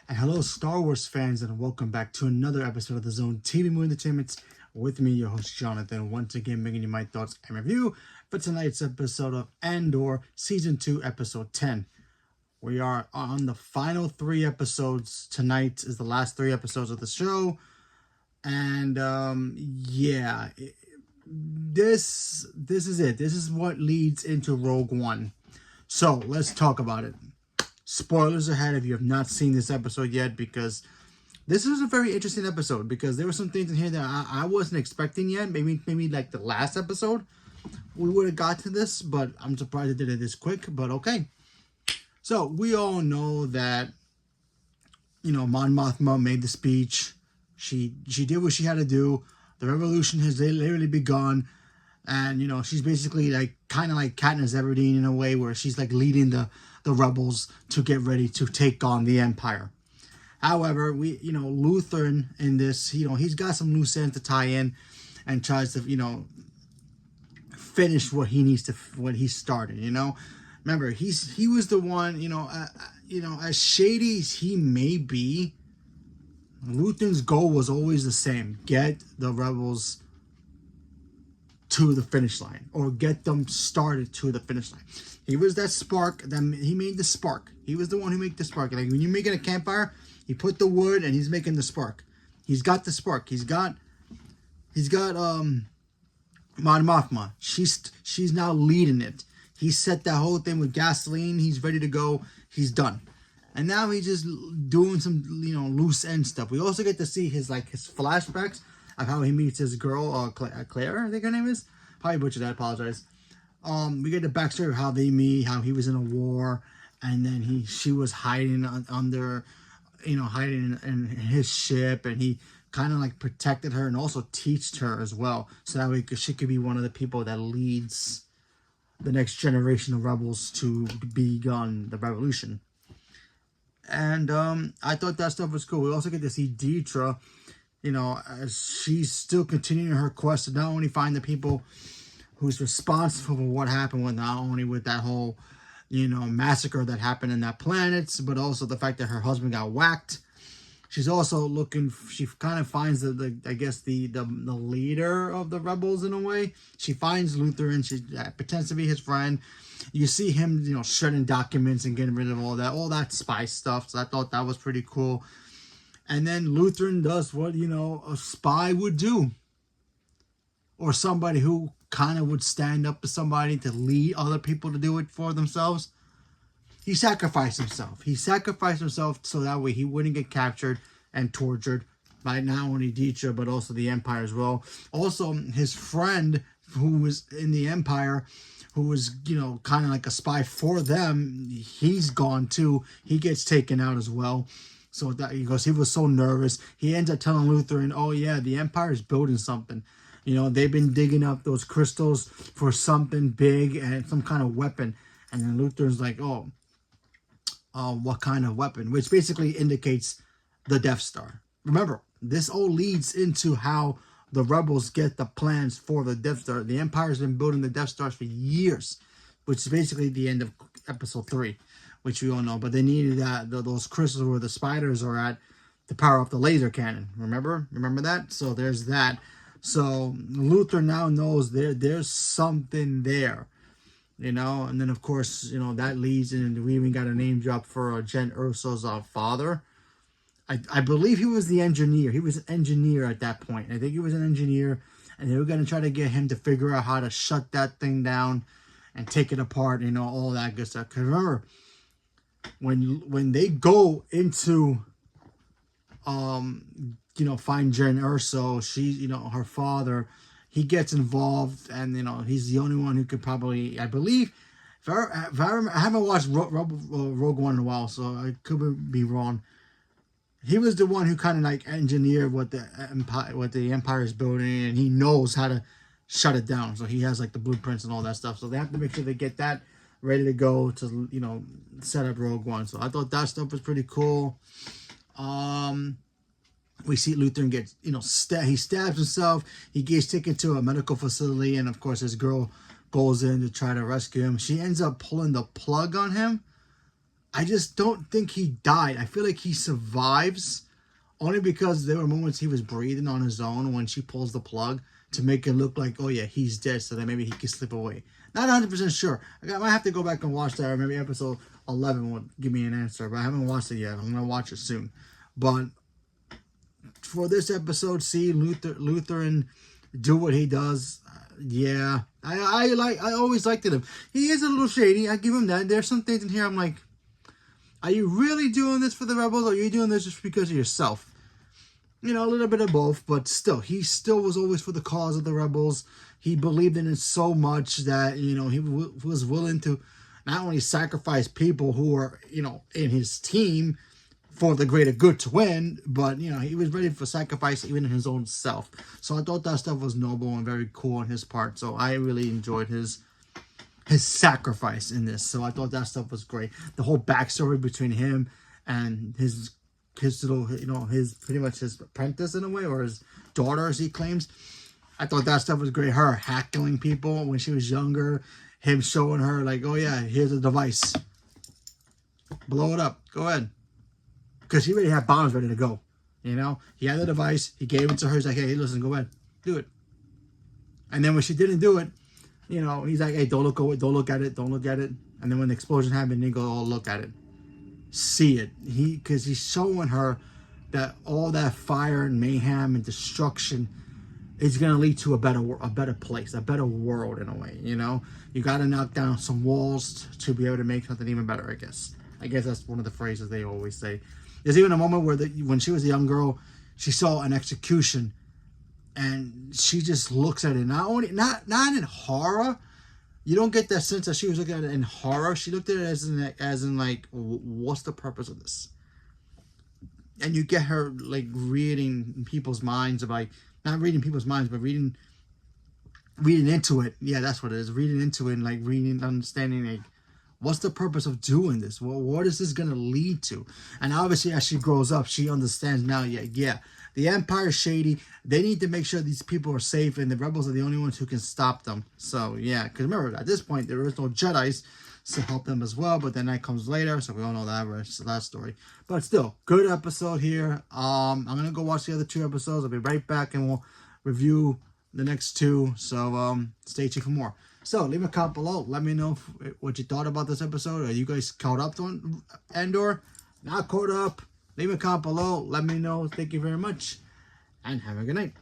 And hello, Star Wars fans, and welcome back to another episode of the Zone TV Movie Entertainment with me, your host Jonathan, once again bringing you my thoughts and review for tonight's episode of Andor, Season 2, Episode 10. We are on the final 3 episodes. Tonight is the last 3 episodes of the show. And, this is it. This is what leads into Rogue One. So, let's talk about it. Spoilers ahead if you have not seen this episode yet, because this is a very interesting episode, because there were some things in here that I wasn't expecting yet. Maybe like the last episode we would have got to this, but I'm surprised it did it this quick, but okay. So we all know that, Mon Mothma made the speech. She did what she had to do. The revolution has literally begun. And, she's basically kind of like Katniss Everdeen in a way, where she's like leading the rebels to get ready to take on the Empire. However, Luther in this, he's got some loose ends to tie in and tries to, finish what he started, Remember, he was the one, as shady as he may be, Luther's goal was always the same: get the rebels to the finish line, or get them started to the finish line. He was that spark. He made the spark. He was the one who made the spark. Like when you're making a campfire, he put the wood and he's making the spark. He's got the spark. He's got Mon Mothma. She's now leading it. He set that whole thing with gasoline. He's ready to go. He's done. And now he's just doing some loose end stuff. We also get to see his flashbacks of how he meets his girl, Claire, I think her name is. Probably butchered that, I apologize. We get the backstory of how they meet, how he was in a war, and then she was hiding under, hiding in his ship, and he kind of protected her and also teached her as well, so that way she could be one of the people that leads the next generation of rebels to begun the revolution. And I thought that stuff was cool. We also get to see Deetra, as she's still continuing her quest to not only find the people who's responsible for what happened with, not only with that whole, massacre that happened in that planet, but also the fact that her husband got whacked. She's also she kind of finds the leader of the rebels in a way. She finds Luther and she pretends to be his friend. You see him, shredding documents and getting rid of all that spy stuff. So I thought that was pretty cool. And then Lutheran does what, a spy would do. Or somebody who kind of would stand up to somebody to lead other people to do it for themselves. He sacrificed himself. He sacrificed himself so that way he wouldn't get captured and tortured by not only Dietrich, but also the Empire as well. Also, his friend who was in the Empire, who was, kind of like a spy for them, he's gone too. He gets taken out as well. So that, because he was so nervous, he ends up telling Lutheran, oh yeah, the Empire is building something. They've been digging up those crystals for something big and some kind of weapon. And then Lutheran's like, what kind of weapon? Which basically indicates the Death Star. Remember, this all leads into how the rebels get the plans for the Death Star. The Empire's been building the Death Stars for years, which is basically the end of episode 3. Which we all know, but they needed those crystals where the spiders are at to power up the laser cannon. Remember that? So there's that. So Luther now knows there's something there, and then of course that leads into, we even got a name drop for Jen Erso's father. I believe he was the engineer. He was an engineer at that point. I think he was an engineer, and they were gonna try to get him to figure out how to shut that thing down and take it apart. All that good stuff. Because remember, when they go into find Jen Erso, she her father, he gets involved, and he's the only one who could probably, I believe, I haven't watched Rogue One in a while, so I could be wrong. He was the one who kind of engineered what the Empire is building, and he knows how to shut it down. So he has the blueprints and all that stuff. So they have to make sure they get that ready to go to set up Rogue One. So I thought that stuff was pretty cool. We see Lutheran get he stabs himself. He gets taken to a medical facility, and of course his girl goes in to try to rescue him. She ends up pulling the plug on him, I just don't think he died. I feel like he survives only because there were moments he was breathing on his own when she pulls the plug to make it look like, oh yeah, he's dead, so that maybe he can slip away. Not 100% sure. I might have to go back and watch that, or maybe episode 11 will give me an answer, but I haven't watched it yet. I'm going to watch it soon. But for this episode, see Lutheran do what he does. Yeah, I always liked him. He is a little shady. I give him that. There's some things in here I'm like, are you really doing this for the rebels, or are you doing this just because of yourself? You know, a little bit of both, but still, he still was always for the cause of the rebels. He believed in it so much that, you know, he was willing to not only sacrifice people who were, you know, in his team for the greater good to win, but, you know, he was ready for sacrifice even in his own self. So I thought that stuff was noble and very cool on his part. So I really enjoyed his sacrifice in this. So I thought that stuff was great. The whole backstory between him and his little, you know, his pretty much his apprentice in a way, or his daughter as he claims. I thought that stuff was great. Her hackling people when she was younger, him showing her like, oh yeah, here's a device, blow it up, go ahead, because he already had bombs ready to go. You know, he had the device, he gave it to her. He's like, hey, listen, go ahead, do it. And then when she didn't do it, you know, he's like, hey, don't look at it. And then when the explosion happened, he go, oh, look at it, see it. Because he's showing her that all that fire and mayhem and destruction is going to lead to a better place, a better world in a way. You know, you got to knock down some walls to be able to make something even better. I guess that's one of the phrases they always say. There's even a moment where when she was a young girl, she saw an execution. And she just looks at it, not in horror. You don't get that sense that she was looking at it in horror. She looked at it as in like, what's the purpose of this? And you get her like reading people's minds, of like, not reading people's minds, but reading into it. Yeah, that's what it is. Reading into it and like reading, understanding like, what's the purpose of doing this? What is this going to lead to? And obviously, as she grows up, she understands now, yeah, the Empire's shady. They need to make sure these people are safe, and the rebels are the only ones who can stop them. So, yeah, because remember, at this point, there is no Jedis to help them as well, but then that comes later, so we all know that story. But still, good episode here. I'm going to go watch the other 2 episodes. I'll be right back, and we'll review the next 2. So, stay tuned for more. So, leave a comment below. Let me know what you thought about this episode. Are you guys caught up on Andor? Not caught up? Leave a comment below. Let me know. Thank you very much. And have a good night.